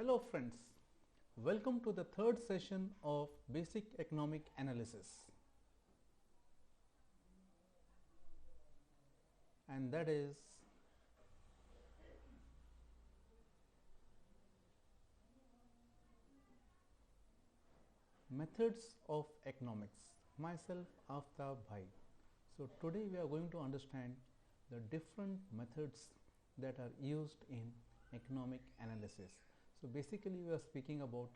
Hello friends, welcome to the third session of Basic Economic Analysis, and that is methods of economics. Myself Aftab Bhai. So today we are going to understand the different methods that are used in economic analysis. So basically we are speaking about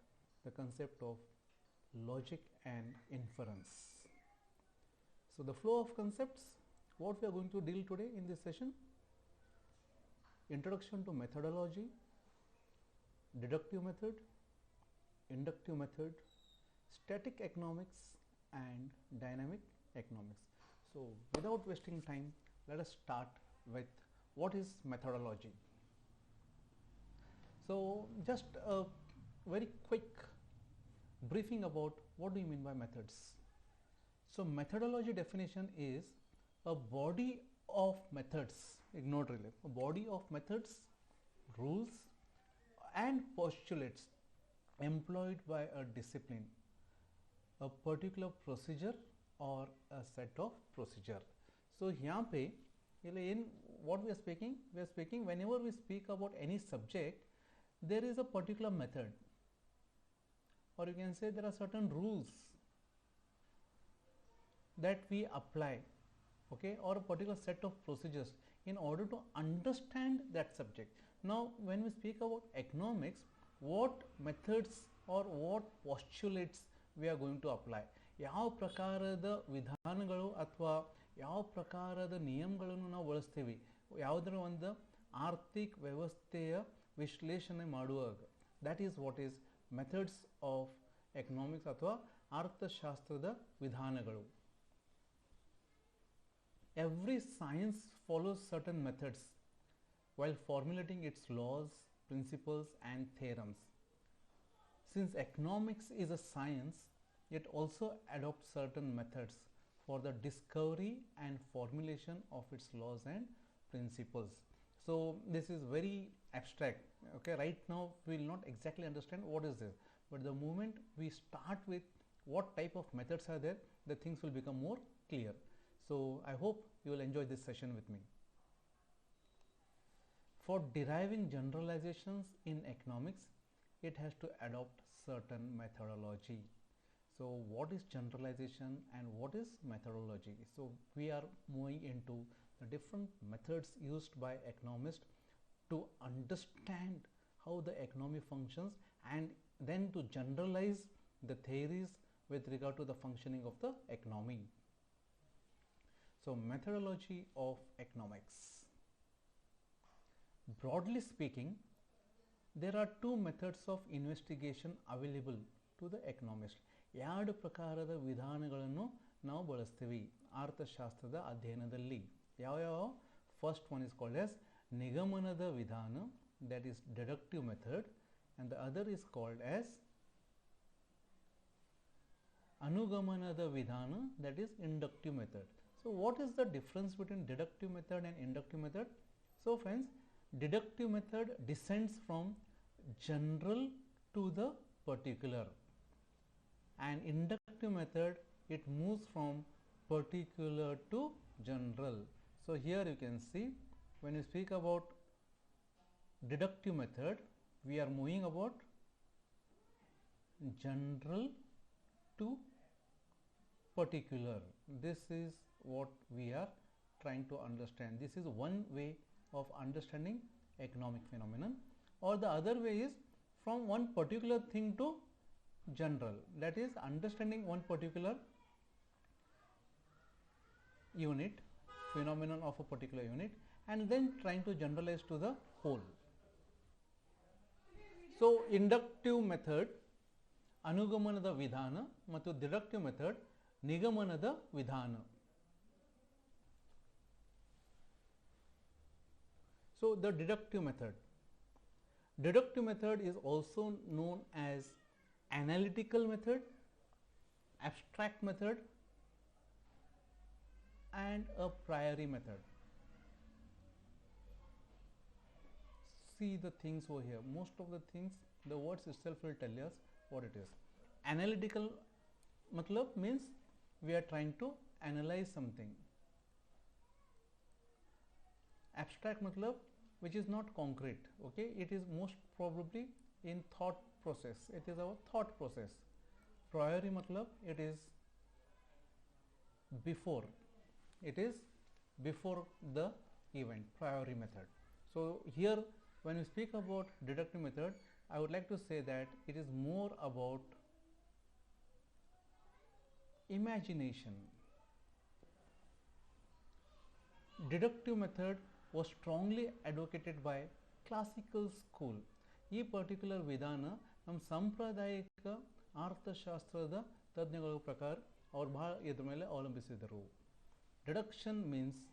the concept of logic and inference. So the flow of concepts, what we are going to deal today in this session: introduction to methodology, deductive method, inductive method, static economics and dynamic economics. So without wasting time, let us start with what is methodology. So just a very quick briefing about what do you mean by methods. So methodology definition is a body of methods, ignore really, a body of methods, rules and postulates employed by a discipline, a particular procedure or a set of procedure. So यहाँ पे in what we are speaking whenever we speak about any subject, there is a particular method, or you can say there are certain rules that we apply, okay, or a particular set of procedures in order to understand that subject. Now when we speak about economics, what methods or what postulates we are going to apply, ಯಾವ ಪ್ರಕಾರದ ವಿಧಾನಗಳು ಅಥವಾ ಯಾವ ಪ್ರಕಾರದ ನಿಯಮಗಳನ್ನು ನಾವು ಬಳಸ್ತೀವಿ ಯಾವುದರ ಒಂದು ಆರ್ಥಿಕ ವ್ಯವಸ್ಥೆಯ ವಿಶ್ಲೇಷಣೆ ಮಾಡುವಾಗ, that is what is methods of economics ಅಥವಾ ಅರ್ಥಶಾಸ್ತ್ರದ ವಿಧಾನಗಳು. Every science follows certain methods while formulating its laws, principles and theorems. Since economics is a science, it also adopts certain methods for the discovery and formulation of its laws and principles. So this is very abstract, okay. Right now we will not exactly understand what is this, but the moment we start with what type of methods are there, the things will become more clear. So I hope you will enjoy this session with me. For deriving generalizations in economics, it has to adopt certain methodology. So what is generalization and what is methodology? So we are moving into the different methods used by economists to understand how the economy functions and then to generalize the theories with regard to the functioning of the economy. So methodology of economics. Broadly speaking, there are two methods of investigation available to the economist. ಎರಡು ಪ್ರಕಾರದ ವಿಧಾನಗಳನ್ನು ನಾವು ಬಳಸ್ತೀವಿ ಅರ್ಥಶಾಸ್ತ್ರದ ಅಧ್ಯಯನದಲ್ಲಿ. ಯಾವ first one is called as ನಿಗಮನದ ವಿಧಾನ, that is deductive method, and the other is called as ಅನುಗಮನದ ವಿಧಾನ, that is inductive method. So what is the difference between deductive method and inductive method? So friends, deductive method descends from general to the particular, and inductive method it moves from particular to general. So here you can see, when you speak about deductive method, we are moving about general to particular. This is what we are trying to understand. This is one way of understanding economic phenomenon, or the other way is from one particular thing to general, that is understanding one particular unit, phenomenon of a particular unit, and then trying to generalize to the whole. So inductive method ಅನುಗಮನದ ವಿಧಾನ ಮತ್ತು deductive method ನಿಗಮನದ ವಿಧಾನ. So the deductive method is also known as analytical method, abstract method and a priori method. See the things over here, most of the things The words itself will tell us what it is. Analytical matlab means we are trying to analyze something. Abstract matlab which is not concrete, okay, it is most probably in thought process, it is our thought process. Priori matlab it is before the event, priori method. So here when we speak about deductive method, I would like to say that it is more about imagination. Deductive method was strongly advocated by classical school. ಈ particular ವಿಧಾನ ನಮ್ಮ ಸಾಂಪ್ರದಾಯಿಕ ಅರ್ಥಶಾಸ್ತ್ರದ ತಜ್ಞಗಳ ಪ್ರಕಾರ ಅವ್ರು ಬಹಳ ಇದ್ರ ಮೇಲೆ ಅವಲಂಬಿಸಿದರು. Deduction means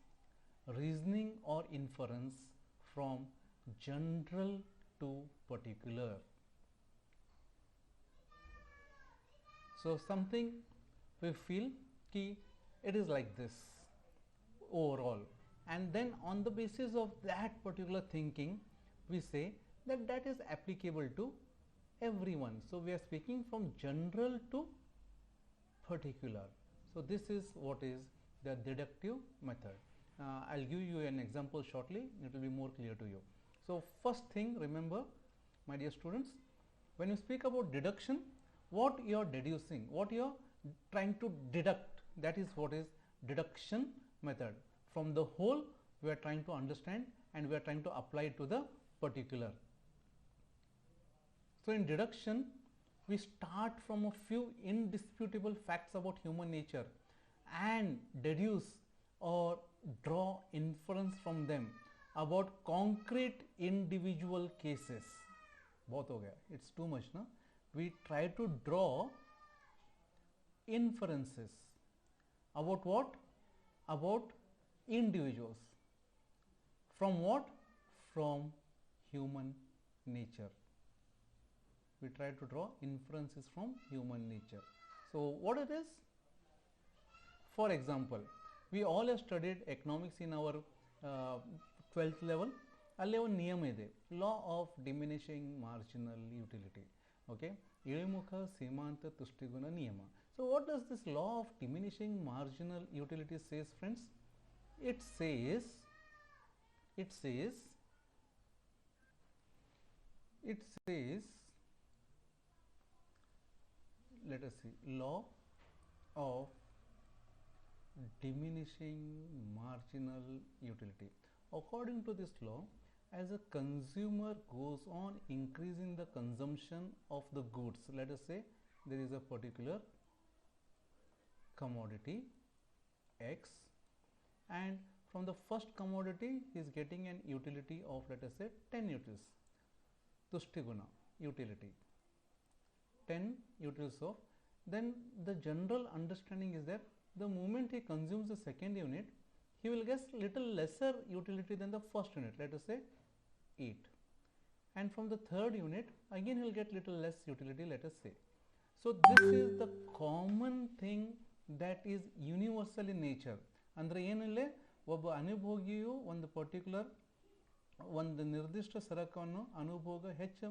reasoning or inference from general to particular. So something we feel ki it is like this overall, and then on the basis of that particular thinking we say that that is applicable to everyone. So we are speaking from general to particular. So this is what is the deductive method. I'll give you an example shortly, it will be more clear to you. So first thing, remember my dear students, when you speak about deduction, what you are deducing, what you are trying to deduct, that is what is deduction method. From the whole we are trying to understand and we are trying to apply it to the particular. So in deduction we start from a few indisputable facts about human nature and deduce or draw inference from them about concrete individual cases. बहुत हो गया, it's too much ना. We try to draw inferences about what? About individuals. From what? From human nature. We try to draw inferences from human nature. So what it is? For example, we all have studied economics in our 12th level. ಅಲ್ಲಿ ಒಂದು ನಿಯಮ ಇದೆ, law of diminishing marginal utility. Okay, ಇಳಿಮುಖ ಸೀಮಾಂತ ತುಷ್ಟಿಗುಣ ನಿಯಮ. So what does this law of diminishing marginal utility says friends? It says let us see, law of diminishing marginal utility. According to this law, as a consumer goes on increasing the consumption of the goods, let us say there is a particular commodity X, and from the first commodity he is getting an utility of, let us say, 10 utils, tushtiguna utility, 10 utils of, then the general understanding is that the moment he consumes the second unit, he will get little lesser utility than the first unit, let us say 8, and from the third unit again he will get little less utility, let us say. So this is the common thing that is universal in nature. ಅಂದರೆ ಏನಿಲ್ಲ, ಒಬ್ಬ ಅನುಭೋಗಿಯು ಒಂದು particular ಒಂದು ನಿರ್ದಿಷ್ಟ ಸರಕನ್ನು ಅನುಭೋಗ ಹೆಚ್ಚು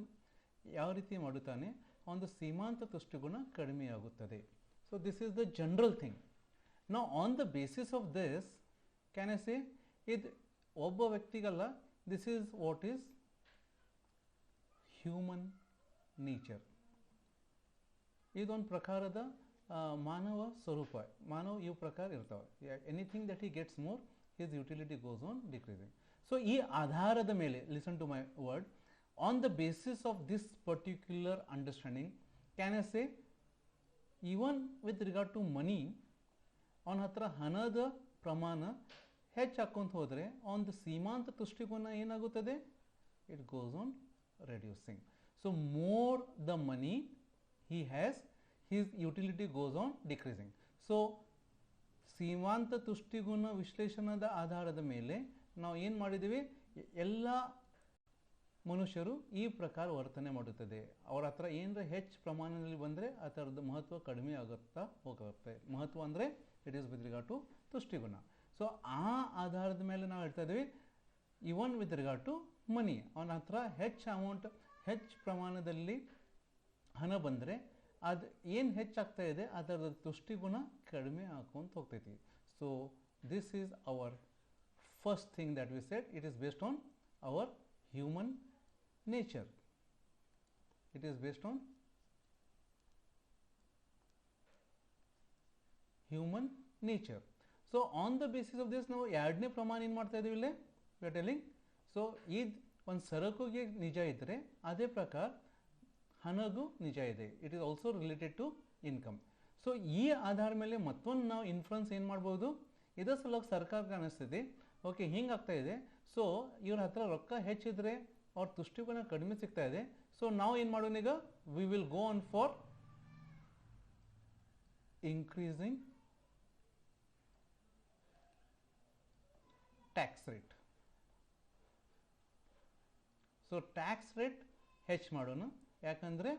ಯಾವ ರೀತಿ ಮಾಡುತ್ತಾನೆ, ಒಂದು ಸೀಮಾಂತ ತುಷ್ಟಿಗುಣ ಕಡಿಮೆಯಾಗುತ್ತದೆ. So this is the general thing. ನಾವು on the basis of this can I say, ಇದು ಒಬ್ಬ ವ್ಯಕ್ತಿಗಲ್ಲ, this is what is human nature. ಇದೊಂದು ಪ್ರಕಾರದ ಮಾನವ ಸ್ವರೂಪ, ಮಾನವ ಇವು ಪ್ರಕಾರ ಇರ್ತಾವೆ. Anything that he gets more, his utility goes on decreasing. So ಈ ಆಧಾರದ ಮೇಲೆ, listen to my word, on the basis of this particular understanding can I say, even with regard to money, ಅವನ ಹತ್ರ ಹಣದ ಪ್ರಮಾಣ ಹೆಚ್ಚು ಹಾಕ್ಕೊಂತ ಹೋದರೆ ಅವನ ಸೀಮಾಂತ ತುಷ್ಟಿಕೋನ ಏನಾಗುತ್ತದೆ, it goes on reducing. So more the money he has, his utility goes on decreasing. So ಸೀಮಾಂತ ತುಷ್ಟಿಗುಣ ವಿಶ್ಲೇಷಣದ ಆಧಾರದ ಮೇಲೆ ನಾವು ಏನು ಮಾಡಿದ್ದೀವಿ, ಎಲ್ಲ ಮನುಷ್ಯರು ಈ ಪ್ರಕಾರ ವರ್ತನೆ ಮಾಡುತ್ತದೆ. ಅವರ ಹತ್ರ ಏನರ ಹೆಚ್ಚು ಪ್ರಮಾಣದಲ್ಲಿ ಬಂದರೆ ಆ ಥರದ ಮಹತ್ವ ಕಡಿಮೆ ಆಗುತ್ತಾ ಹೋಗುತ್ತೆ. ಮಹತ್ವ ಅಂದರೆ it is with regard to ತುಷ್ಟಿಗುಣ. ಸೊ ಆ ಆಧಾರದ ಮೇಲೆ ನಾವು ಹೇಳ್ತಾ ಇದ್ದೀವಿ, even with regard to money, ಅವನ ಹತ್ರ ಹೆಚ್ಚು ಅಮೌಂಟ್, ಹೆಚ್ಚು ಪ್ರಮಾಣದಲ್ಲಿ ಹಣ ಬಂದರೆ ಅದು ಏನು ಹೆಚ್ಚಾಗ್ತಾ ಇದೆ ಅದರ ತುಷ್ಟಿಗುಣ ಕಡಿಮೆ ಆಕೊಂತ ಹೋಗ್ತೈತಿ. So this is our first thing that we said, it is based on our human nature. It is based on human nature. So on the basis of this ನಾವು ಎರಡನೇ ಪ್ರಮಾಣ ಏನು ಮಾಡ್ತಾ ಇದ್ದೀವಿ ಇಲ್ಲಿ we are telling. ಸೊ ಇದು ಒಂದು ಸರಕುಗೆ ನಿಜ ಇದ್ದರೆ ಅದೇ ಪ್ರಕಾರ ಹಣಗೂ ನಿಜ ಇದೆ. It is also related to income. So ಈ ಆಧಾರ ಮೇಲೆ ಮತ್ತೊಂದು ನಾವು ಇನ್ಫ್ಲುಯೆನ್ಸ್ ಏನು ಮಾಡ್ಬೋದು, ಇದರ ಸಲುವಾಗಿ ಸರ್ಕಾರಕ್ಕೆ ಅನಿಸ್ತದೆ ಓಕೆ ಹಿಂಗಾಗ್ತಾ ಇದೆ, ಸೊ ಇವ್ರ ಹತ್ರ ರೊಕ್ಕ ಹೆಚ್ಚಿದ್ರೆ ಅವ್ರ ತುಷ್ಟಿಗುಣ ಕಡಿಮೆ ಸಿಗ್ತಾ ಇದೆ, ಸೊ ನಾವು ಏನು ಮಾಡೋಣ ಈಗ, we will go on for increasing tax rate. So tax rate ಹೆಚ್ಚು ಮಾಡೋಣ, ಯಾಕಂದರೆ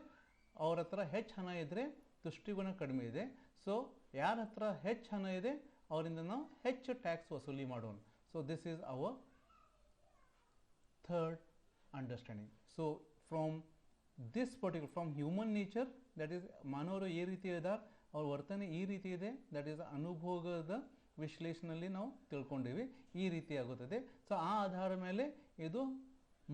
ಅವ್ರ ಹತ್ರ ಹೆಚ್ಚು ಹಣ ಇದ್ದರೆ ತುಷ್ಟಿಗುಣ ಕಡಿಮೆ ಇದೆ. ಸೊ ಯಾರ ಹತ್ರ ಹೆಚ್ಚು ಹಣ ಇದೆ ಅವರಿಂದ ನಾವು ಹೆಚ್ಚು ಟ್ಯಾಕ್ಸ್ ವಸೂಲಿ ಮಾಡೋಣ. So this is hour third understanding. So from this particular from human nature, that is ಮಾನವರು ಈ ರೀತಿ ಇದ್ದಾರೆ, ಅವ್ರ ವರ್ತನೆ ಈ ರೀತಿ ಇದೆ, ದಟ್ ಈಸ್ ಅನುಭೋಗದ ವಿಶ್ಲೇಷಣೆಯಲ್ಲಿ ನಾವು ತಿಳ್ಕೊಂಡೀವಿ ಈ ರೀತಿ ಆಗುತ್ತದೆ. ಸೊ ಆ ಆಧಾರ ಮೇಲೆ ಇದು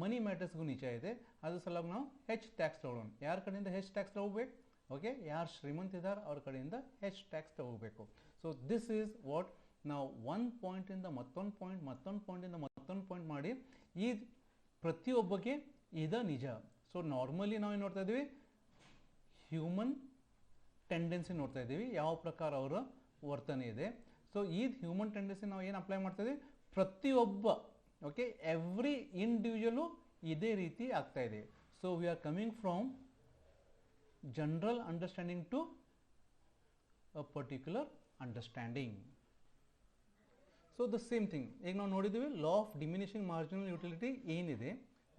ಮನಿ ಮ್ಯಾಟರ್ಸ್ಗೂ ನಿಜ ಇದೆ, ಅದ್ರ ಸಲುವಾಗಿ ನಾವು ಹೆಚ್ಚು ಟ್ಯಾಕ್ಸ್ ತಗೊಳ್ಳೋಣ. ಯಾರ ಕಡೆಯಿಂದ ಹೆಚ್ಚು ಟ್ಯಾಕ್ಸ್ ತಗೋಬೇಕು, ಓಕೆ, ಯಾರು ಶ್ರೀಮಂತ ಇದ್ದಾರೆ ಅವ್ರ ಕಡೆಯಿಂದ ಹೆಚ್ಚು ಟ್ಯಾಕ್ಸ್ ತಗೋಬೇಕು. ಸೊ ದಿಸ್ ಈಸ್ ವಾಟ್ ನಾವು ಒಂದು ಪಾಯಿಂಟಿಂದ ಮತ್ತೊಂದು ಪಾಯಿಂಟ್, ಮತ್ತೊಂದು ಪಾಯಿಂಟಿಂದ ಮತ್ತೊಂದು ಪಾಯಿಂಟ್ ಮಾಡಿ ಈ ಪ್ರತಿಯೊಬ್ಬಗೆ ಇದು ನಿಜ. ಸೊ ನಾರ್ಮಲಿ ನಾವು ಏನು ನೋಡ್ತಾ ಇದ್ದೀವಿ, ಹ್ಯೂಮನ್ ಟೆಂಡೆನ್ಸಿ ನೋಡ್ತಾ ಇದ್ದೀವಿ, ಯಾವ ಪ್ರಕಾರ ಅವರ ವರ್ತನೆ ಇದೆ. ಸೊ ಈ ಹ್ಯೂಮನ್ ಟೆಂಡೆನ್ಸಿ ನಾವು ಏನು ಅಪ್ಲೈ ಮಾಡ್ತಾ ಇದ್ದೀವಿ, ಪ್ರತಿಯೊಬ್ಬ ಓಕೆ ಎವ್ರಿ ಇಂಡಿವಿಜುವಲು ಇದೇ ರೀತಿ ಆಗ್ತಾ ಇದೆ. So we are coming from general understanding to a particular understanding. So the same thing ಈಗ ನಾವು ನೋಡಿದ್ದೀವಿ, law of diminishing marginal utility ಏನಿದೆ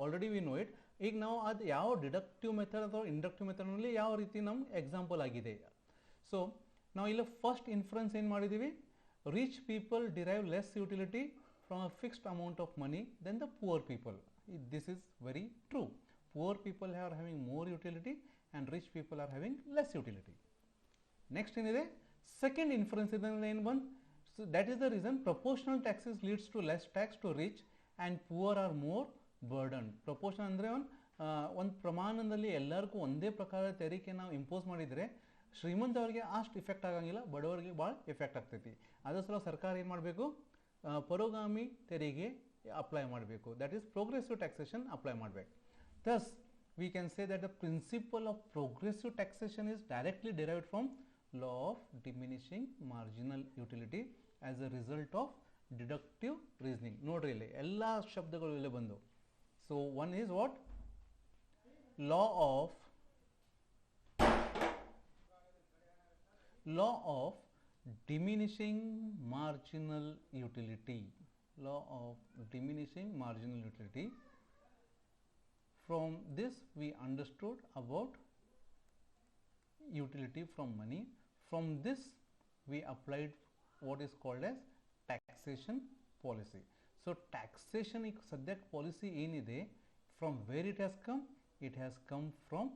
ಆಲ್ರೆಡಿ ವಿ ನೋ ಇಟ್. ಈಗ ನಾವು ಅದು ಯಾವ ಡಿಡಕ್ಟಿವ್ ಮೆಥಡ್ ಅಥವಾ ಇಂಡಕ್ಟಿವ್ ಮೆಥಡ್ನಲ್ಲಿ ಯಾವ ರೀತಿ ನಮ್ಮ ಎಕ್ಸಾಂಪಲ್ ಆಗಿದೆ. ಸೊ ನಾವು ಇಲ್ಲಿ ಫಸ್ಟ್ ಇನ್ಫರೆನ್ಸ್ ಏನು ಮಾಡಿದ್ದೀವಿ, rich people derive less utility from a fixed amount of money than the poor people. This is very true. Poor people are having more utility and rich people are having less utility. Next ಏನಿದೆ, second inference ಇದನ್ನು ಏನು ಬಂದು, so that is the reason proportional taxes leads to less tax to rich and poor are more burdened. Proportion ಅಂದರೆ ಒಂದು ಪ್ರಮಾಣದಲ್ಲಿ ಎಲ್ಲರಿಗೂ ಒಂದೇ ಪ್ರಕಾರ ತೆರಿಗೆ ನಾವು ಇಂಪೋಸ್ ಮಾಡಿದರೆ ಶ್ರೀಮಂತವರಿಗೆ ಅಷ್ಟು ಇಫೆಕ್ಟ್ ಆಗಂಗಿಲ್ಲ, ಬಡವರಿಗೆ ಭಾಳ ಎಫೆಕ್ಟ್ ಆಗ್ತೈತಿ. ಅದರ ಸಲ ಸರ್ಕಾರ ಏನು ಮಾಡಬೇಕು, ಪರೋಗಾಮಿ ತೆರಿಗೆ ಅಪ್ಲೈ ಮಾಡಬೇಕು, that is progressive taxation apply ಮಾಡಬೇಕು. Thus we can say that the principle of progressive taxation is directly derived from law of diminishing marginal utility as a result of deductive reasoning. ನೋಡ್ರಿ ಇಲ್ಲಿ ಎಲ್ಲ ಶಬ್ದಗಳು ಇಲ್ಲೇ ಬಂದು. So one is what, law of diminishing marginal utility. Law of diminishing marginal utility. From this we understood about utility from money. From this we applied what is called as taxation policy. So taxation subject policy ಏನಿದೆ, from where it has come? It has come from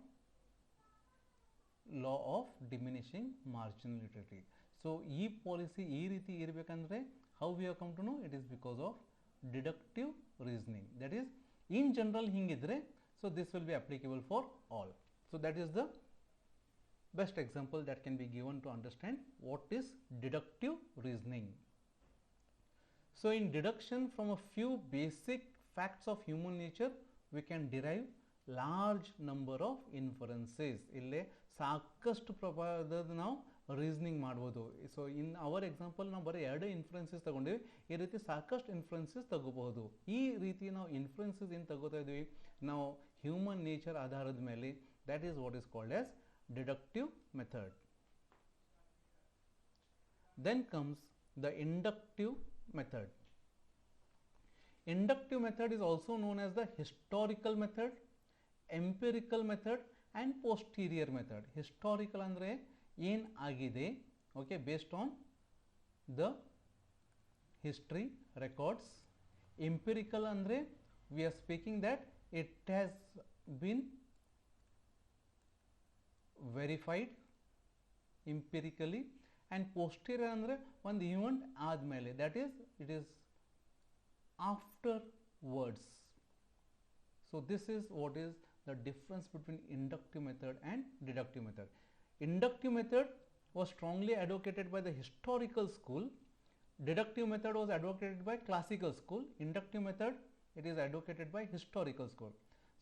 law of diminishing marginal utility. So ಈ policy ಈ ರೀತಿ ಇರಬೇಕಂದ್ರೆ how we have come to know, it is because of deductive reasoning. That is in general ಹಿಂಗಿದ್ರೆ, so this will be applicable for all. So that is the best example that can be given to understand what is deductive reasoning. So in deduction from a few basic facts of human nature we can derive large number of inferences. ಇಲ್ಲೇ ಸಾಕಷ್ಟು ಪ್ರಮಾಣದ ನಾವು reasoning ಮಾಡ್ಬೋದು. So in our example ನಾವು ಬರೀ 2 influences ತಗೊಂಡಿವಿ, ಈ ರೀತಿ ಸಾಕಷ್ಟು ಇನ್ಫ್ಲುಯೆನ್ಸಸ್ ತಗೋಬಹುದು. ಈ ರೀತಿ ನಾವು ಇನ್ಫ್ಲುಯೆನ್ಸಸ್ ಏನು ತಗೋತಾ ಇದ್ವಿ ನಾವು ಹ್ಯೂಮನ್ ನೇಚರ್ ಆಧಾರದ ಮೇಲೆ, that is what is called as deductive method. Then comes the inductive method. Inductive method is also known as the historical method, empirical method and posterior method. Historical ಅಂದರೆ ಏನು ಆಗಿದೆ, okay, based on the history records. Empirical ಅಂದರೆ we are speaking that it has been verified empirically, and posterior ಅಂದರೆ ಒಂದು event ಆದಮೇಲೆ, that is it is afterwards. So this is what is the difference between inductive method and deductive method. Inductive method was strongly advocated by the historical school. Deductive method was advocated by classical school. Inductive method, it is advocated by historical school.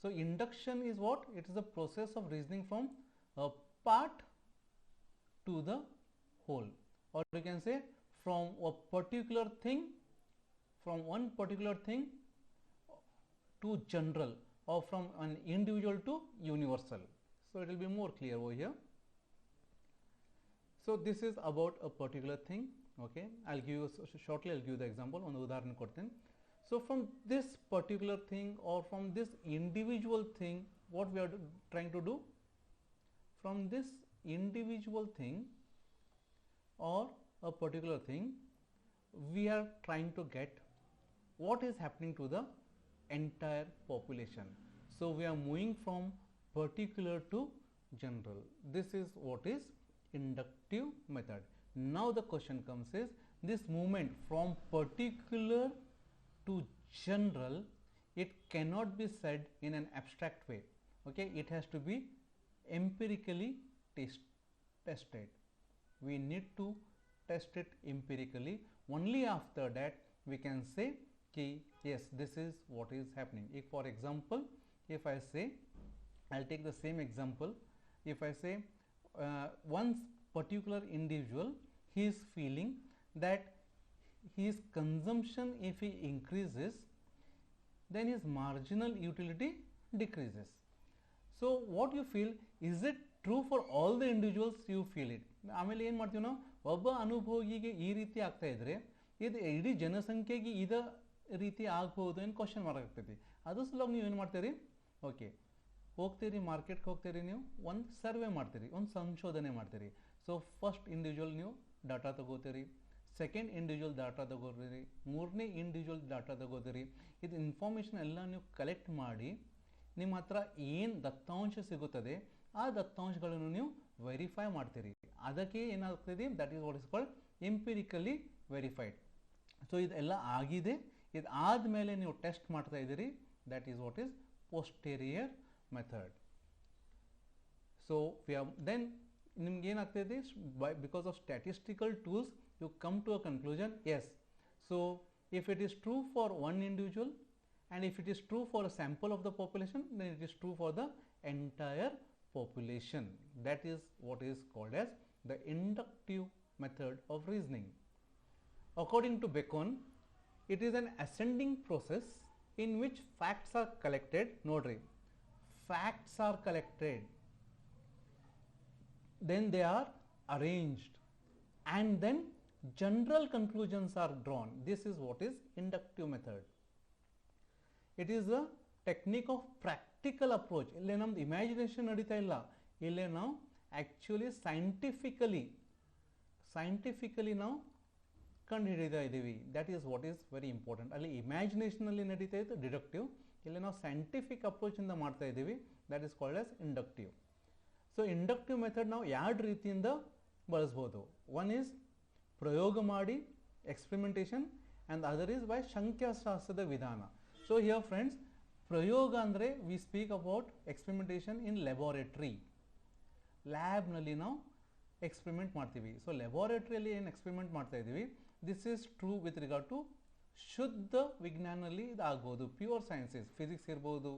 So induction is what? It is the process of reasoning from a part to the whole, or you can say from a particular thing, from one particular thing to general, or from an individual to universal. So it will be more clear over here. So this is about a particular thing. Okay, I'll give you shortly, I'll give you the example. One udaharane kodtene. So from this particular thing, or from this individual thing, what we are trying to do, from this individual thing or a particular thing, we are trying to get what is happening to the entire population. So we are moving from particular to general. This is what is inductive method. Now the question comes is, this movement from particular to general, it cannot be said in an abstract way. Okay, it has to be empirically tested. We need to test it empirically. Only after that we can say ki yes, this is what is happening. If for example, if I say, I'll take the same example. If I say one particular individual, he is feeling that his consumption, if he increases, then his marginal utility decreases. So what you feel, is it true for all the individuals? You feel it. ಆಮೇಲೆ ಏನು ಮಾಡ್ತೀವಿ ನಾವು, ಒಬ್ಬ ಅನುಭೋಗಿಗೆ ಈ ರೀತಿ ಆಗ್ತಾ ಇದ್ರೆ ಇದು ಇಡೀ ಜನಸಂಖ್ಯೆಗೆ ಇದ ರೀತಿ ಆಗ್ಬೋದು ಏನು ಕ್ವಶನ್ ಮಾರ್ಕ್ ಆಗ್ತೈತಿ. ಅದು ಸಲುವಾಗಿ ನೀವು ಏನು ಮಾಡ್ತೀರಿ, ಓಕೆ ಹೋಗ್ತೀರಿ ಮಾರ್ಕೆಟ್ಗೆ ಹೋಗ್ತೀರಿ, ನೀವು ಒಂದು ಸರ್ವೆ ಮಾಡ್ತೀರಿ, ಒಂದು ಸಂಶೋಧನೆ ಮಾಡ್ತೀರಿ. ಸೊ ಫಸ್ಟ್ ಇಂಡಿವಿಜುವಲ್ ನೀವು ಡಾಟಾ ತಗೋತೀರಿ, ಸೆಕೆಂಡ್ ಇಂಡಿವಿಜುವಲ್ ಡಾಟಾ ತಗೋತೀರಿ, ಮೂರನೇ ಇಂಡಿವಿಜುವಲ್ ಡಾಟಾ ತಗೋತೀರಿ. ಇದು ಇನ್ಫಾರ್ಮೇಷನ್ ಎಲ್ಲ ನೀವು ಕಲೆಕ್ಟ್ ಮಾಡಿ ನಿಮ್ಮ ಹತ್ರ ಏನು ದತ್ತಾಂಶ ಸಿಗುತ್ತದೆ ಆ ದತ್ತಾಂಶಗಳನ್ನು ನೀವು ವೆರಿಫೈ ಮಾಡ್ತೀರಿ. ಅದಕ್ಕೆ ಏನಾಗ್ತದೆ, that is what is called empirically verified. So ಇದೆಲ್ಲ ಆಗಿದೆ, ಇದು ಆದಮೇಲೆ ನೀವು ಟೆಸ್ಟ್ ಮಾಡ್ತಾ ಇದ್ದೀರಿ, that is what is posterior method. So then ನಿಮ್ಗೆ ಏನಾಗ್ತದೆ, because of statistical tools you come to a conclusion, yes. So if it is true for one individual, and if it is true for a sample of the population, then it is true for the entire population. That is what is called as the inductive method of reasoning. According to Bacon, it is an ascending process in which facts are collected. Nodri, facts are collected, then they are arranged, and then general conclusions are drawn. This is what is inductive method. It is a technique of practical approach. ಇಲ್ಲಿ ನಮ್ದು imagination ನಡೀತಾ ಇಲ್ಲ, ಇಲ್ಲೇ ನಾವು actually scientifically ನಾವು ಕಂಡು ಹಿಡಿತಾ ಇದ್ದೀವಿ. That is what is very important. ಅಲ್ಲಿ ಇಮ್ಯಾಜಿನೇಷನಲ್ಲಿ ನಡೀತಾ ಇತ್ತು ಡಿಡಕ್ಟಿವ್, ಇಲ್ಲಿ ನಾವು ಸೈಂಟಿಫಿಕ್ ಅಪ್ರೋಚಿಂದ ಮಾಡ್ತಾ ಇದ್ದೀವಿ, that is called as inductive. So inductive method ನಾವು ಎರಡು ರೀತಿಯಿಂದ ಬಳಸ್ಬೋದು. ಒನ್ ಈಸ್ ಪ್ರಯೋಗ ಮಾಡಿ experimentation, and other is by ಸಂಖ್ಯಾಶಾಸ್ತ್ರದ ವಿಧಾನ. ಸೊ ಹಿಯರ್ ಫ್ರೆಂಡ್ಸ್, ಪ್ರಯೋಗ ಅಂದರೆ we speak about experimentation in laboratory. ಲ್ಯಾಬ್ನಲ್ಲಿ ನಾವು ಎಕ್ಸ್ಪರಿಮೆಂಟ್ ಮಾಡ್ತೀವಿ. ಸೊ ಲ್ಯಾಬೋರೇಟ್ರಿಯಲ್ಲಿ ಏನು ಎಕ್ಸ್ಪರಿಮೆಂಟ್ ಮಾಡ್ತಾ ಇದ್ದೀವಿ, this is true with regard to ಶುದ್ಧ ವಿಜ್ಞಾನದಲ್ಲಿ ಇದಾಗ್ಬೋದು, ಪ್ಯೂರ್ ಸೈನ್ಸಸ್, ಫಿಸಿಕ್ಸ್ ಇರ್ಬೋದು,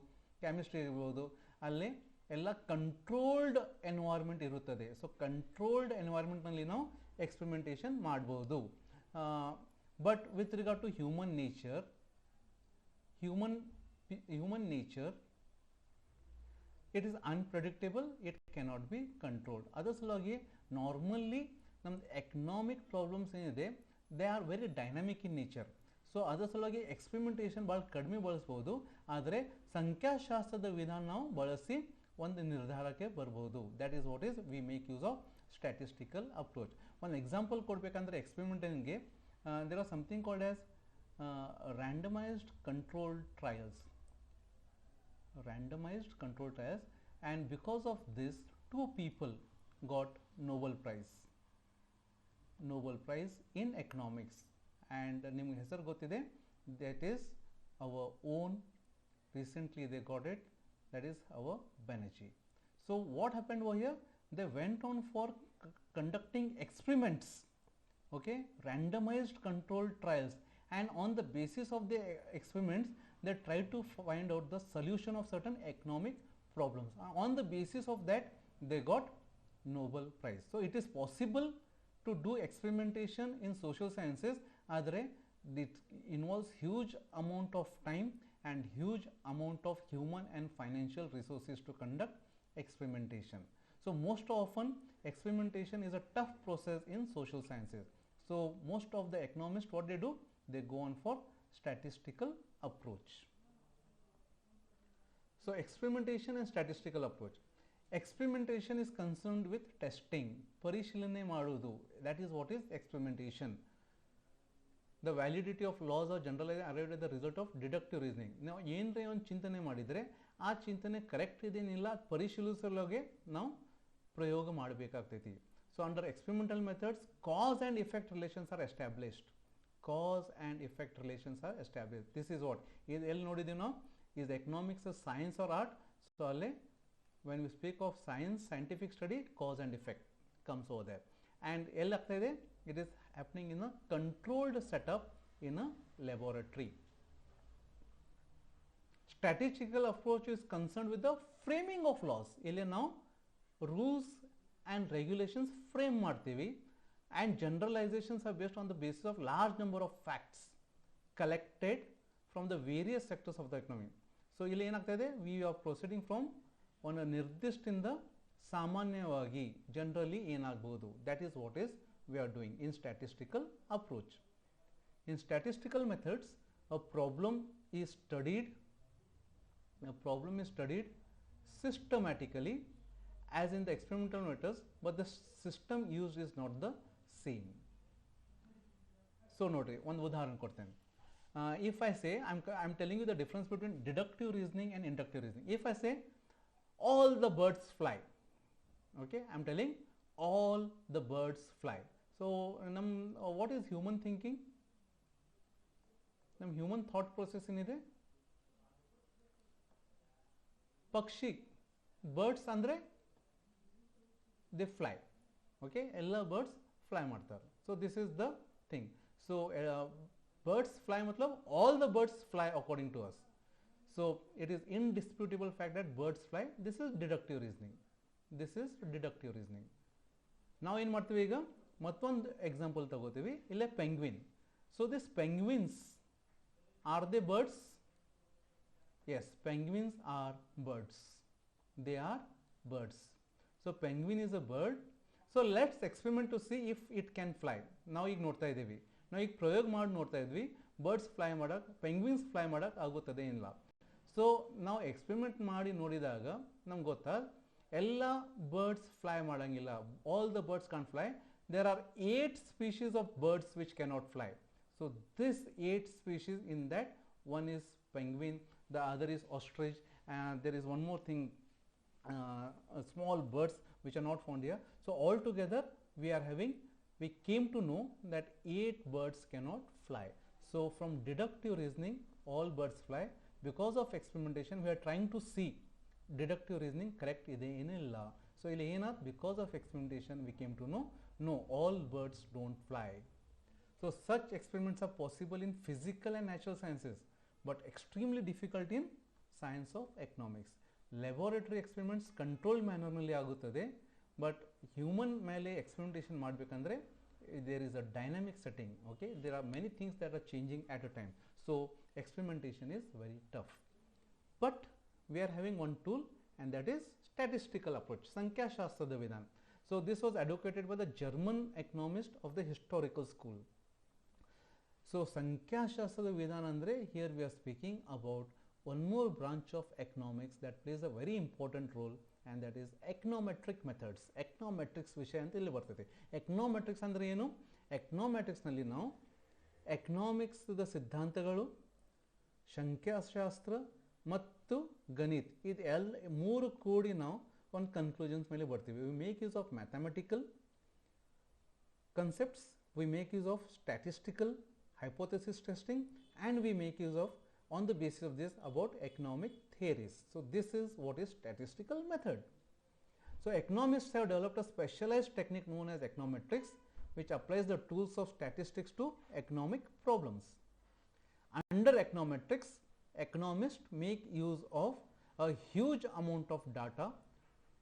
ಕೆಮಿಸ್ಟ್ರಿ ಇರ್ಬೋದು, ಅಲ್ಲೇ ಎಲ್ಲ ಕಂಟ್ರೋಲ್ಡ್ ಎನ್ವೈರ್ಮೆಂಟ್ ಇರುತ್ತದೆ. ಸೊ ಕಂಟ್ರೋಲ್ಡ್ ಎನ್ವೈರ್ಮೆಂಟ್ನಲ್ಲಿ ನಾವು ಎಕ್ಸ್ಪರಿಮೆಂಟೇಷನ್ ಮಾಡ್ಬೋದು. But with regard to human nature, it is unpredictable, it cannot be controlled. ಅದರ ಸಲುವಾಗಿ ನಾರ್ಮಲಿ ನಮ್ದು ಎಕನಾಮಿಕ್ ಪ್ರಾಬ್ಲಮ್ಸ್ ಏನಿದೆ, they are very dynamic in nature. So ಅದರ ಸಲುವಾಗಿ ಎಕ್ಸ್ಪರಿಮೆಂಟೇಷನ್ ಭಾಳ ಕಡಿಮೆ ಬಳಸ್ಬೋದು, ಆದರೆ ಸಂಖ್ಯಾಶಾಸ್ತ್ರದ ವಿಧಾನ ನಾವು ಬಳಸಿ ಒಂದು ನಿರ್ಧಾರಕ್ಕೆ ಬರ್ಬೋದು. That is what is we make use of statistical approach. ಒಂದು ಎಕ್ಸಾಂಪಲ್ ಕೊಡಬೇಕಂದ್ರೆ ಎಕ್ಸ್ಪರಿಮೆಂಟಿಂಗ್ಗೆ there are something called as randomized controlled trials. randomized control trials, and because of this 2 people got Nobel Prize in economics, and ನಿಮಗೆ ಹೆಸರು ಗೊತ್ತಿದೆ, that is our own, recently they got it, that is our Banerjee. So what happened over here, they went on for conducting experiments, okay, randomized controlled trials, and on the basis of the experiments they tried to find out the solution of certain economic problems. On the basis of that they got Nobel Prize. So it is possible to do experimentation in social sciences, ಆದರೆ it involves huge amount of time and huge amount of human and financial resources to conduct experimentation. So most often experimentation is a tough process in social sciences. So most of the economists, what they do, they go on for statistical approach. So experimentation and statistical approach. Experimentation is concerned with testing, ಪರಿಶೀಲನೆ ಮಾಡುವುದು, that is what is experimentation. The validity of laws are generally arrived at the result of deductive reasoning. ನಾವು ಏನರೇ ಒಂದು ಚಿಂತನೆ ಮಾಡಿದರೆ ಆ ಚಿಂತನೆ correct ಇದೇನಿಲ್ಲ ಪರಿಶೀಲಿಸಲೋಗೆ ನಾವು ಪ್ರಯೋಗ ಮಾಡಬೇಕಾಗ್ತೈತಿ. So under experimental methods, cause and effect relations are established. Cause and effect relations are established. This is what is ಎಲ್ಲಿ ನೋಡಿದ್ದೀವಿ ನಾವು, is economics a science or art? So ಅಲ್ಲೇ when we speak of science, scientific study, cause and effect comes over there. And ಎಲ್ಲಿ ಆಗ್ತಾ ಇದೆ, it is happening in a controlled setup in a laboratory. Statistical approach is concerned with the framing of laws. ಇಲ್ಲಿ ನಾವು rules and regulations frame ಮಾಡ್ತೀವಿ, and generalizations are based on the basis of large number of facts collected from the various sectors of the economy. So ಇಲ್ಲಿ ಏನಾಗ್ತಾ ಇದೆ, we are proceeding from ಒಂದು ನಿರ್ದಿಷ್ಟದಿಂದ ಸಾಮಾನ್ಯವಾಗಿ generally ಏನಾಗಬಹುದು, that is what is we are doing in statistical approach. In statistical methods, a problem is studied systematically as in the experimental methods, but the system used is not the same. So ನೋಡ್ರಿ ಒಂದು ಉದಾಹರಣೆ ಕೊಡ್ತೇನೆ. If I say, I'm telling you the difference between deductive reasoning and inductive reasoning. If I say all the birds fly, okay, I'm telling all the birds fly. So what is human thinking? ನಮ್ಮ human thought process ಏನಿದೆ, ಪಕ್ಷಿ birds ಅಂದರೆ they fly, okay, ಎಲ್ಲ birds fly ಮಾಡ್ತಾರೆ. So this is the thing. So birds fly matlab all the birds fly according to us. So it is indisputable fact that birds fly. This is deductive reasoning. Now ಏನು ಮಾಡ್ತೀವಿ, ಈಗ ಮತ್ತೊಂದು example ತಗೋತೀವಿ, ಇಲ್ಲೇ penguin. So this penguins, are they birds? Yes, penguins are birds. They are birds. So penguin is a bird. So let's experiment to see if it can fly. ನಾವು ಈಗ ನೋಡ್ತಾ ಇದ್ದೀವಿ, ನಾವು ಈಗ ಪ್ರಯೋಗ ಮಾಡಿ ನೋಡ್ತಾ ಇದ್ವಿ, ಬರ್ಡ್ಸ್ ಫ್ಲೈ ಮಾಡೋಕ್ಕೆ, ಪೆಂಗ್ವಿನ್ಸ್ ಫ್ಲೈ ಮಾಡೋಕ್ಕೆ ಆಗುತ್ತದೆ ಇಲ್ಲ. ಸೊ ನಾವು ಎಕ್ಸ್ಪೆರಿಮೆಂಟ್ ಮಾಡಿ ನೋಡಿದಾಗ ನಮ್ಗೆ ಗೊತ್ತಾ, ಎಲ್ಲ ಬರ್ಡ್ಸ್ ಫ್ಲೈ ಮಾಡೋಂಗಿಲ್ಲ, all the birds can't fly. There are 8 species of birds which cannot fly. So this 8 species, in that one is penguin, the other is ostrich, and there is one more thing, small birds which are not found here. So altogether we came to know that 8 birds cannot fly. So from deductive reasoning, all birds fly. Because of experimentation, we are trying to see deductive reasoning correct ide enilla. So ಇಲ್ಲಿ ಏನಾದ, because of experimentation we came to know, no, all birds don't fly. So such experiments are possible in physical and natural sciences, but extremely difficult in science of economics. Laboratory experiments controlled manner ನಲ್ಲಿ ಆಗುತ್ತದೆ, but human ಮೇಲೆ experimentation ಮಾಡಬೇಕಂದ್ರೆ there is a dynamic setting, okay, there are many things that are changing at a time. So experimentation is very tough, but we are having one tool, and that is statistical approach, ಸಂಖ್ಯಾಶಾಸ್ತ್ರದ ವಿಧಾನ. So this was advocated by the German economist of the historical school. So ಸಂಖ್ಯಾಶಾಸ್ತ್ರದ ವಿಧಾನ ಅಂದರೆ, here we are speaking about one more branch of economics that plays a very important role, and that is econometric methods. econometrics ವಿಷಯ ಅಂತ ಇಲ್ಲಿ ಬರ್ತದೆ. econometrics ಅಂದರೆ ಏನು? econometrics ನಲ್ಲಿ ನಾವು ಎಕನಾಮಿಕ್ಸ್ ದ ಸಿದ್ಧಾಂತಗಳು, ಸಂಖ್ಯಾಶಾಸ್ತ್ರ ಮತ್ತು ಗಣಿತ್ ಇದು ಮೂರು ಕೂಡಿ ನಾವು ಒಂದು ಕನ್ಕ್ಲೂಷನ್ಸ್ ಮೇಲೆ ಬರ್ತೀವಿ. V make use of mathematical concepts, we make use of statistical hypothesis testing, and we make use of, on the basis of this, about economic theories. So this is what is statistical method. So economists have developed a specialized technique known as econometrics, which applies the tools of statistics to economic problems. Under econometrics, economists make use of a huge amount of data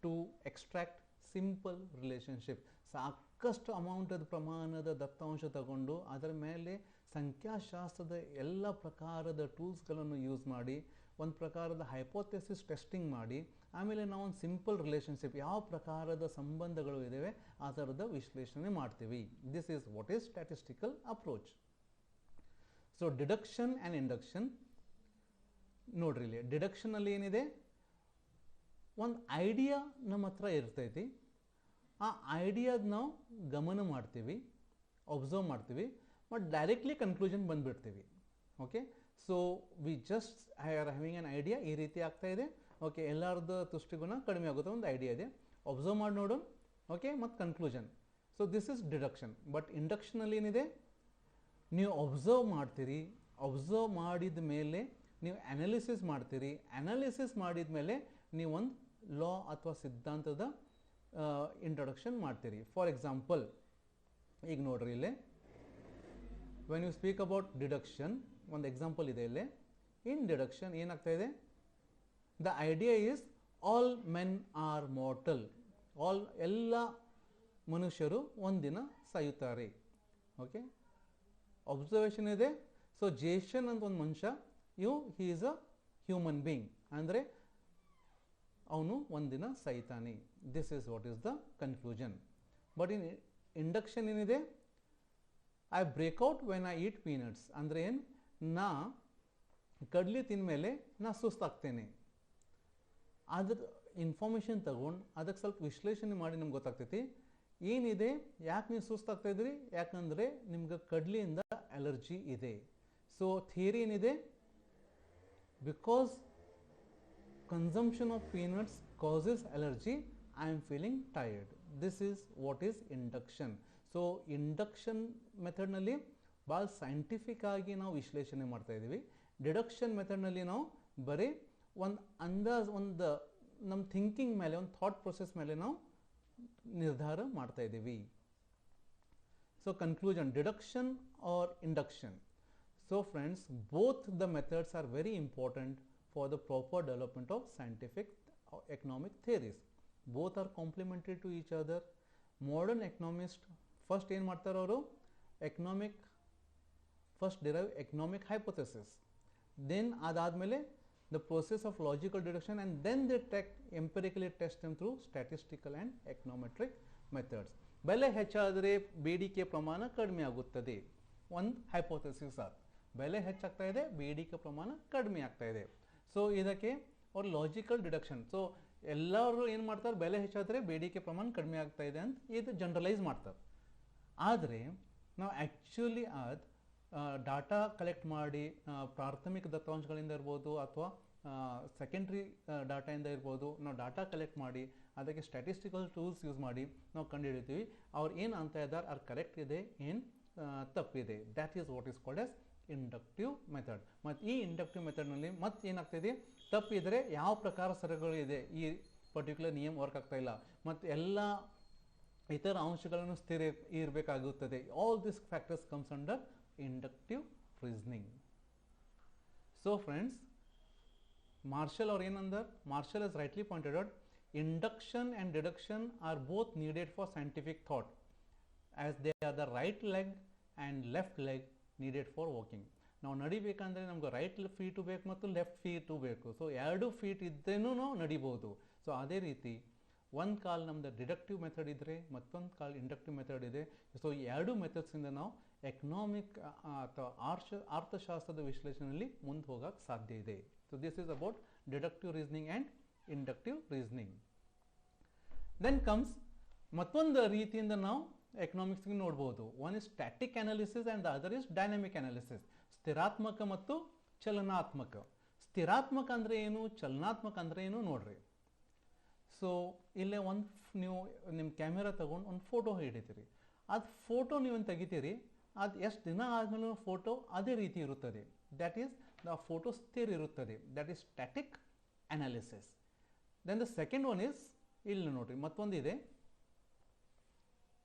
to extract simple relationship. ಸಾಕಷ್ಟು ಅಮೌಂಟದ ಪ್ರಮಾಣದ ದತ್ತಾಂಶ ತಗೊಂಡು ಅದರ ಮೇಲೆ ಸಂಖ್ಯಾಶಾಸ್ತ್ರದ ಎಲ್ಲ ಪ್ರಕಾರದ ಟೂಲ್ಸ್ಗಳನ್ನು use ಮಾಡಿ ಒಂದು ಪ್ರಕಾರದ ಹೈಪೋಥೆಸಿಸ್ ಟೆಸ್ಟಿಂಗ್ ಮಾಡಿ ಆಮೇಲೆ ನಾವು ಒಂದು ಸಿಂಪಲ್ ರಿಲೇಷನ್ಶಿಪ್ ಯಾವ ಪ್ರಕಾರದ ಸಂಬಂಧಗಳು ಇದ್ದಾವೆ ಆ ಥರದ ವಿಶ್ಲೇಷಣೆ ಮಾಡ್ತೀವಿ. This is what is statistical approach. So deduction and induction ನೋಡ್ರಿ, ಇಲ್ಲಿ ಡಿಡಕ್ಷನಲ್ಲಿ ಏನಿದೆ, ಒಂದು ಐಡಿಯಾ ನಮ್ಮ ಹತ್ರ ಇರ್ತೈತಿ, ಆ ಐಡಿಯಾದ ನಾವು ಗಮನ ಮಾಡ್ತೀವಿ, ಒಬ್ಸರ್ವ್ ಮಾಡ್ತೀವಿ, ಮತ್ತು ಡೈರೆಕ್ಟ್ಲಿ ಕನ್ಕ್ಲೂಷನ್ ಬಂದುಬಿಡ್ತೀವಿ. Okay, so we just are having an idea, ಈ ರೀತಿ ಆಗ್ತಾ ಇದೆ, ಓಕೆ, ಎಲ್ಲರದ್ದು ತುಷ್ಟಿಗುಣ ಕಡಿಮೆ ಆಗುತ್ತೆ, ಒಂದು ಐಡಿಯಾ ಇದೆ, ಒಬ್ಸರ್ವ್ ಮಾಡಿ ನೋಡೋಣ, ಓಕೆ, ಮತ್ತು conclusion. So this is deduction. But ಇಂಡಕ್ಷನಲ್ಲಿ ಏನಿದೆ, ನೀವು ಒಬ್ಸರ್ವ್ ಮಾಡ್ತೀರಿ, ಒಬ್ಸರ್ವ್ ಮಾಡಿದ ಮೇಲೆ ನೀವು ಅನಾಲಿಸಿಸ್ ಮಾಡ್ತೀರಿ, ಅನಾಲಿಸಿಸ್ ಮಾಡಿದ ಮೇಲೆ ನೀವು ಒಂದು ಲಾ ಅಥವಾ ಸಿದ್ಧಾಂತದ ಇಂಟ್ರೊಡಕ್ಷನ್ ಮಾಡ್ತೀರಿ. ಫಾರ್ ಎಕ್ಸಾಂಪಲ್, ಈಗ ನೋಡ್ರಿ ಇಲ್ಲಿ when you speak about deduction, ಒಂದು ಎಕ್ಸಾಂಪಲ್ ಇದೆ ಇಲ್ಲಿ. ಇನ್ ಡಿಡಕ್ಷನ್ ಏನಾಗ್ತಾ ಇದೆ, the idea is all men are mortal, ಎಲ್ಲ ಮನುಷ್ಯರು ಒಂದಿನ ಸಾಯುತ್ತಾರೆ. ಓಕೆ, ಅಬ್ಸರ್ವೇಷನ್ ಇದೆ. ಸೊ ಜೇಸನ್ ಅಂತ ಒಂದು ಮನುಷ್ಯ, he is a human being, ಅಂದರೆ ಅವನು ಒಂದಿನ ಸಾಯ್ತಾನೆ. This is what is the conclusion. But in induction ಏನಿದೆ, I break out when I eat peanuts, ಅಂದರೆ ಏನು, ನಾ ಕಡ್ಲಿ ತಿಂದಮೇಲೆ ನಾ ಸುಸ್ತಾಗ್ತೇನೆ. ಅದ್ರ ಇನ್ಫಾರ್ಮೇಷನ್ ತಗೊಂಡು ಅದಕ್ಕೆ ಸ್ವಲ್ಪ ವಿಶ್ಲೇಷಣೆ ಮಾಡಿ ನಮ್ಗೆ ಗೊತ್ತಾಗ್ತೈತಿ ಏನಿದೆ, ಯಾಕೆ ನೀವು ಸುಸ್ತಾಗ್ತಾ ಇದ್ರಿ, ಯಾಕಂದರೆ ನಿಮ್ಗೆ ಕಡ್ಲಿಯಿಂದ ಅಲರ್ಜಿ ಇದೆ. ಸೊ ಥಿಯರಿ ಏನಿದೆ, because consumption of peanuts causes allergy, I am feeling tired. This is what is induction. So induction method ನಲ್ಲಿ ಭಾಳ ಸೈಂಟಿಫಿಕ್ ಆಗಿ ನಾವು ವಿಶ್ಲೇಷಣೆ ಮಾಡ್ತಾ ಇದ್ದೀವಿ. ಡಿಡಕ್ಷನ್ ಮೆಥಡ್ನಲ್ಲಿ ನಾವು ಬರೀ ಒಂದು ಅಂದಾಜು, ಒಂದು ನಮ್ಮ ಥಿಂಕಿಂಗ್ ಮೇಲೆ, ಒಂದು ಥಾಟ್ ಪ್ರೊಸೆಸ್ ಮೇಲೆ ನಾವು ನಿರ್ಧಾರ ಮಾಡ್ತಾ ಇದ್ದೀವಿ. So conclusion, deduction or induction. So friends, both the methods are very important for the proper development of scientific economic theories. Both are complementary to each other. Modern economists first ಏನು ಮಾಡ್ತಾರೆ, ಅವರು first derive economic hypothesis, then ಅದಾದಮೇಲೆ the process of logical deduction, and then they empirically test them through statistical and econometric methods. ಬೆಲೆ ಹೆಚ್ಚಾದರೆ ಬೇಡಿಕೆ ಪ್ರಮಾಣ ಕಡಿಮೆ ಆಗುತ್ತದೆ, ಒಂದು ಹೈಪೋಥೆಸಿಸ್. ಬೆಲೆ ಹೆಚ್ಚಾಗ್ತಾ ಇದೆ, ಬೇಡಿಕೆ ಪ್ರಮಾಣ ಕಡಿಮೆ ಆಗ್ತಾ ಇದೆ. ಸೊ ಇದಕ್ಕೆ ಅವ್ರು ಲಾಜಿಕಲ್ ಡಿಡಕ್ಷನ್. ಸೊ ಎಲ್ಲರೂ ಏನು ಮಾಡ್ತಾರೆ, ಬೆಲೆ ಹೆಚ್ಚಾದರೆ ಬೇಡಿಕೆ ಪ್ರಮಾಣ ಕಡಿಮೆ ಆಗ್ತಾ ಇದೆ ಅಂತ ಇದು ಜನರಲೈಸ್ ಮಾಡ್ತಾರೆ. ಆದರೆ ನಾವು ಆ್ಯಕ್ಚುಲಿ ಡಾಟಾ ಕಲೆಕ್ಟ್ ಮಾಡಿ, ಪ್ರಾಥಮಿಕ ದತ್ತಾಂಶಗಳಿಂದ ಇರ್ಬೋದು ಅಥವಾ ಸೆಕೆಂಡ್ರಿ ಡಾಟಾಯಿಂದ ಇರ್ಬೋದು, ನಾವು ಡಾಟಾ ಕಲೆಕ್ಟ್ ಮಾಡಿ ಅದಕ್ಕೆ ಸ್ಟ್ಯಾಟಿಸ್ಟಿಕಲ್ ಟೂಲ್ಸ್ ಯೂಸ್ ಮಾಡಿ ನಾವು ಕಂಡುಹಿಡಿತೀವಿ ಅವ್ರು ಏನು ಅಂತ ಇದ್ದಾರೆ, ಅದು ಕರೆಕ್ಟ್ ಇದೆ, ಏನು ತಪ್ಪಿದೆ. That is what is called as inductive method. ಮತ್ತು ಈ ಇಂಡಕ್ಟಿವ್ ಮೆಥಡ್ನಲ್ಲಿ ಮತ್ತೆ ಏನಾಗ್ತಾಯಿದೆ, ತಪ್ಪಿದರೆ ಯಾವ ಪ್ರಕಾರ ಸರಗಳು ಇದೆ, ಈ ಪರ್ಟಿಕ್ಯುಲರ್ ನಿಯಮ ವರ್ಕ್ ಆಗ್ತಾ ಇಲ್ಲ, ಮತ್ತು ಎಲ್ಲ ಇತರ ಅಂಶಗಳನ್ನು ಸ್ಥಿರ ಇರಬೇಕಾಗುತ್ತದೆ. All this factors comes under inductive reasoning. So friends, Marshall ಅವ್ರು ಏನಂದ್ರೆ, Marshall has rightly pointed out, induction and deduction are both needed for scientific thought, as they are the right leg and left leg needed for walking. ನಾವು ನಡಿಬೇಕಂದ್ರೆ ನಮ್ಗೆ right feet ಬೇಕು ಮತ್ತು left feet ಬೇಕು. So ಎರಡು feet ಇದ್ರೇನೂ ನಾವು ನಡಿಬೋದು. So ಅದೇ ರೀತಿ ಒಂದು ಕಾಲು ನಮ್ದು ಡಿಡಕ್ಟಿವ್ ಮೆಥಡ್ ಇದ್ದರೆ, ಮತ್ತೊಂದು ಕಾಲು ಇಂಡಕ್ಟಿವ್ ಮೆಥಡ್ ಇದೆ. ಸೊ ಈ ಎರಡು ಮೆಥಡ್ಸಿಂದ ನಾವು ಎಕನಾಮಿಕ್ ಅಥವಾ ಅರ್ಥಶಾಸ್ತ್ರದ ವಿಶ್ಲೇಷಣೆಯಲ್ಲಿ ಮುಂದೆ ಹೋಗೋಕ್ಕೆ ಸಾಧ್ಯ ಇದೆ. So this is about deductive reasoning and inductive reasoning. Then comes ಮತ್ತೊಂದು ರೀತಿಯಿಂದ ನಾವು ಎಕನಾಮಿಕ್ಸ್ಗೆ ನೋಡ್ಬೋದು. One is static analysis and the other is dynamic analysis. ಸ್ಥಿರಾತ್ಮಕ ಮತ್ತು ಚಲನಾತ್ಮಕ. ಸ್ಥಿರಾತ್ಮಕ ಅಂದರೆ ಏನು, ಚಲನಾತ್ಮಕ ಅಂದರೆ ಏನು ನೋಡ್ರಿ. ಸೊ ಇಲ್ಲೇ ಒಂದು ನೀವು ನಿಮ್ಮ ಕ್ಯಾಮೆರಾ ತಗೊಂಡು ಒಂದು ಫೋಟೋ ಹಿಡಿತೀರಿ. ಅದು ಫೋಟೋ ನೀವು ತೆಗಿತೀರಿ, ಅದು ಎಷ್ಟು ದಿನ ಆದಮೇಲೆ ಫೋಟೋ ಅದೇ ರೀತಿ ಇರುತ್ತದೆ. ದ್ಯಾಟ್ ಈಸ್ ದ ಫೋಟೋ ಸ್ಥಿರ ಇರುತ್ತದೆ. That is static analysis. Then the second one is, ಇಲ್ಲಿ ನೋಡ್ರಿ ಮತ್ತೊಂದಿದೆ.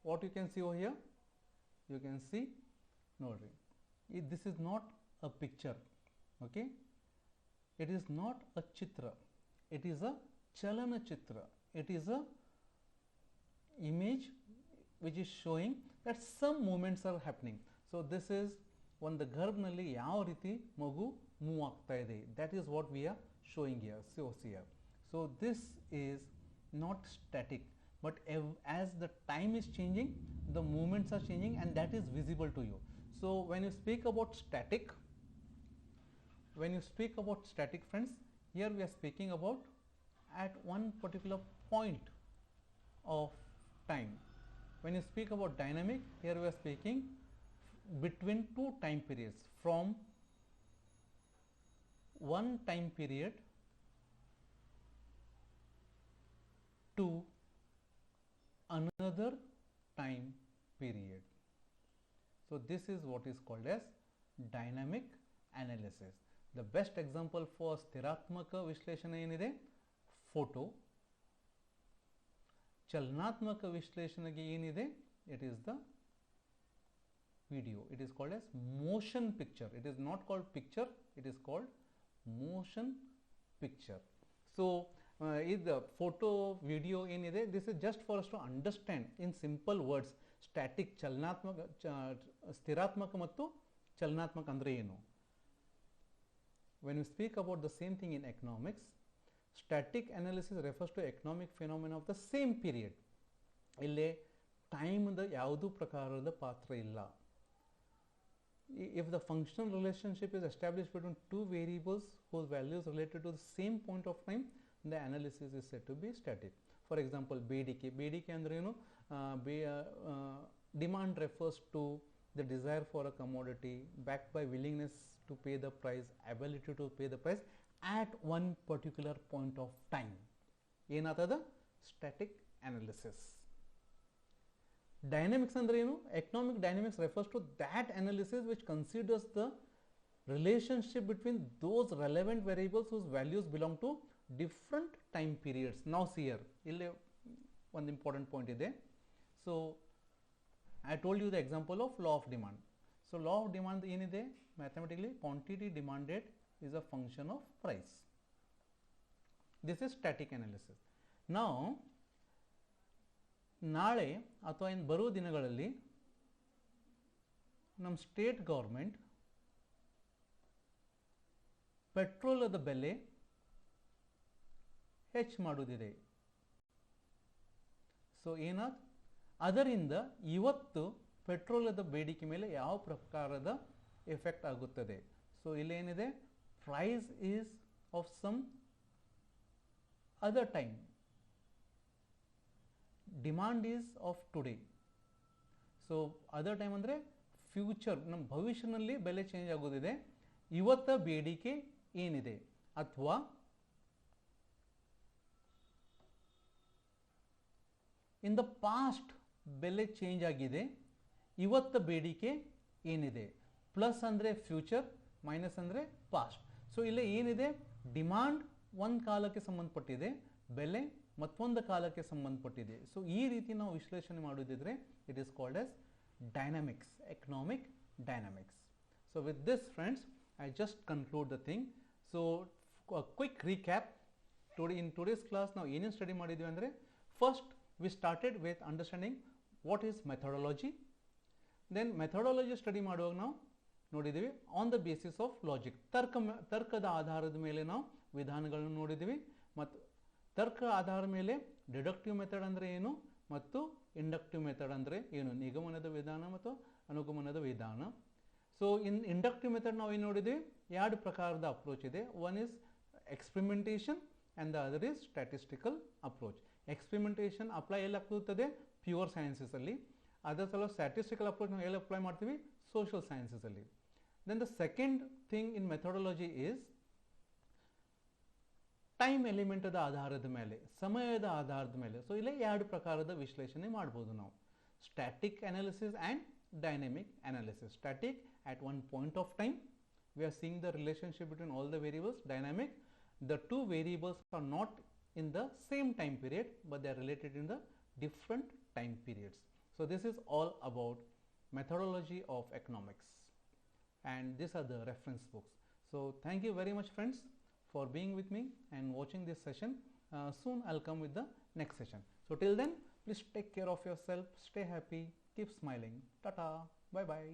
What you can see over here, you can see ನೋಡ್ರಿ, this is not a picture, okay, it is not a chitra, it is a chalana chitra, it is a image which is showing that some movements are happening. So this is ಒಂದು ಗರ್ಭನಲ್ಲಿ ಯಾವ ರೀತಿ ಮಗು move ಆಗ್ತಾ ಇದೆ, that is what we are showing here. So this is not static, but as the time is changing, the movements are changing, and that is visible to you. So when you speak about static, friends, here we are speaking about at one particular point of time. When you speak about dynamic, here we are speaking between two time periods, from one time period to another time period. So this is what is called as dynamic analysis. The best example for ಸ್ಥಿರಾತ್ಮಕ ವಿಶ್ಲೇಷಣೆ ಏನಿದೆ, photo. ಚಲನಾತ್ಮಕ ವಿಶ್ಲೇಷಣೆಗೆ ಏನಿದೆ, it is the video. It is called as motion picture. It is not called picture, it is called motion picture. So ಇದು photo video ಏನಿದೆ, this is just for us to understand in simple words static, ಸ್ಥಿರಾತ್ಮಕ ಮತ್ತು ಚಲನಾತ್ಮಕ ಅಂದರೆ ಏನು. When you speak about the same thing in economics, static analysis refers to economic phenomena of the same period. ಇಲ್ಲಿ ಟೈಮ್ದ ಯಾವುದೂ ಪ್ರಕಾರದ ಪಾತ್ರ ಇಲ್ಲ. If the functional relationship is established between two variables whose values related to the same point of time, the analysis is said to be static. For example, ಬೇಡಿಕೆ ಅಂದ್ರೆ ಏನು, demand refers to the desire for a commodity backed by willingness to pay the price, ability to pay the price at one particular point of time. ಏನಾಗ್ತದ, static analysis. Dynamics ಅಂದ್ರೆ ಏನು, economic dynamics refers to that analysis which considers the relationship between those relevant variables whose values belong to different time periods. Now see here, ಇಲ್ಲಿ ಒಂದು important point ಇದೆ. So I told you the example of law of demand. So law of demand ಏನಿದೆ, mathematically quantity demanded is a function of price. This is static analysis. Now ನಾಳೆ ಅಥವಾ ಇನ್ನು ಬರುವ ದಿನಗಳಲ್ಲಿ ನಮ್ಮ ಸ್ಟೇಟ್ ಗೌರ್ಮೆಂಟ್ ಪೆಟ್ರೋಲದ ಬೆಲೆ ಹೆಚ್ಚು ಮಾಡುವುದಿದೆ. ಸೊ ಅದರಿಂದ ಇವತ್ತು ಪೆಟ್ರೋಲದ ಬೇಡಿಕೆ ಮೇಲೆ ಯಾವ ಪ್ರಕಾರದ ಎಫೆಕ್ಟ್ ಆಗುತ್ತದೆ. ಸೊ ಇಲ್ಲೇನಿದೆ, price is of some other time, demand is of today. So other time ಅಂದರೆ ಫ್ಯೂಚರ್, ನಮ್ಮ ಭವಿಷ್ಯನಲ್ಲಿ ಬೆಲೆ ಚೇಂಜ್ ಆಗೋದಿದೆ. ಇವತ್ತ ಬೇಡಿಕೆ ಏನಿದೆ, ಅಥವಾ ಇನ್ ದ ಪಾಸ್ಟ್ ಬೆಲೆ ಚೇಂಜ್ ಆಗಿದೆ, ಇವತ್ತ ಬೇಡಿಕೆ ಏನಿದೆ. ಪ್ಲಸ್ ಅಂದರೆ ಫ್ಯೂಚರ್, ಮೈನಸ್ ಅಂದರೆ ಪಾಸ್ಟ್. ಸೊ ಇಲ್ಲೇ ಏನಿದೆ, ಡಿಮಾಂಡ್ ಒಂದು ಕಾಲಕ್ಕೆ ಸಂಬಂಧಪಟ್ಟಿದೆ, ಬೆಲೆ ಮತ್ತೊಂದು ಕಾಲಕ್ಕೆ ಸಂಬಂಧಪಟ್ಟಿದೆ. ಸೊ ಈ ರೀತಿ ನಾವು ವಿಶ್ಲೇಷಣೆ ಮಾಡೋದಿದ್ರೆ it is called as dynamics, economic dynamics. So with this friends, I just conclude the thing. So quick recap, in today's class ನಾವು ಏನೇನು ಸ್ಟಡಿ ಮಾಡಿದ್ವಿ ಅಂದರೆ, first we started with understanding what is methodology. Then methodology study ಮಾಡುವಾಗ ನಾವು ನೋಡಿದ್ದೀವಿ on the basis of logic, ತರ್ಕದ ಆಧಾರದ ಮೇಲೆ ನಾವು ವಿಧಾನಗಳನ್ನು ನೋಡಿದ್ದೀವಿ. ಮತ್ತು ತರ್ಕ ಆಧಾರದ ಮೇಲೆ ಡಿಡಕ್ಟಿವ್ ಮೆಥಡ್ ಅಂದರೆ ಏನು ಮತ್ತು ಇಂಡಕ್ಟಿವ್ ಮೆಥಡ್ ಅಂದರೆ ಏನು, ನಿಗಮನದ ವಿಧಾನ ಮತ್ತು ಅನುಗಮನದ ವಿಧಾನ. ಸೊ ಇಂಡಕ್ಟಿವ್ ಮೆಥಡ್ ನಾವು ಏನು ನೋಡಿದ್ವಿ, ಎರಡು ಪ್ರಕಾರದ ಅಪ್ರೋಚ್ ಇದೆ. One is experimentation and the other is statistical approach. Experimentation apply ಎಲ್ಲಿ ಆಗ್ತದೆ, ಪ್ಯೂರ್ ಸೈನ್ಸಸಲ್ಲಿ. ಅದರ ಸಲ ಸ್ಟ್ಯಾಟಿಸ್ಟಿಕಲ್ ಅಪ್ರೋಚ್ ನಾವು ಎಲ್ಲಿ ಅಪ್ಲೈ ಮಾಡ್ತೀವಿ, ಸೋಷಿಯಲ್ ಸೈನ್ಸಸಲ್ಲಿ. Then the second thing in methodology is time ಎಲಿಮೆಂಟದ ಆಧಾರದ ಮೇಲೆ, ಸಮಯದ ಆಧಾರದ ಮೇಲೆ. ಸೊ ಇಲ್ಲೇ ಎರಡು ಪ್ರಕಾರದ ವಿಶ್ಲೇಷಣೆ ಮಾಡ್ಬೋದು ನಾವು. Static analysis and dynamic analysis. Static at one point of time we are seeing the relationship between all the variables. Dynamic, the two variables are not in the same time period but they are related in the different time periods. So this is all about methodology of economics, and these are the reference books. So thank you very much friends for being with me and watching this session. Soon I'll come with the next session. So till then, please take care of yourself, stay happy, keep smiling. Tata, bye bye.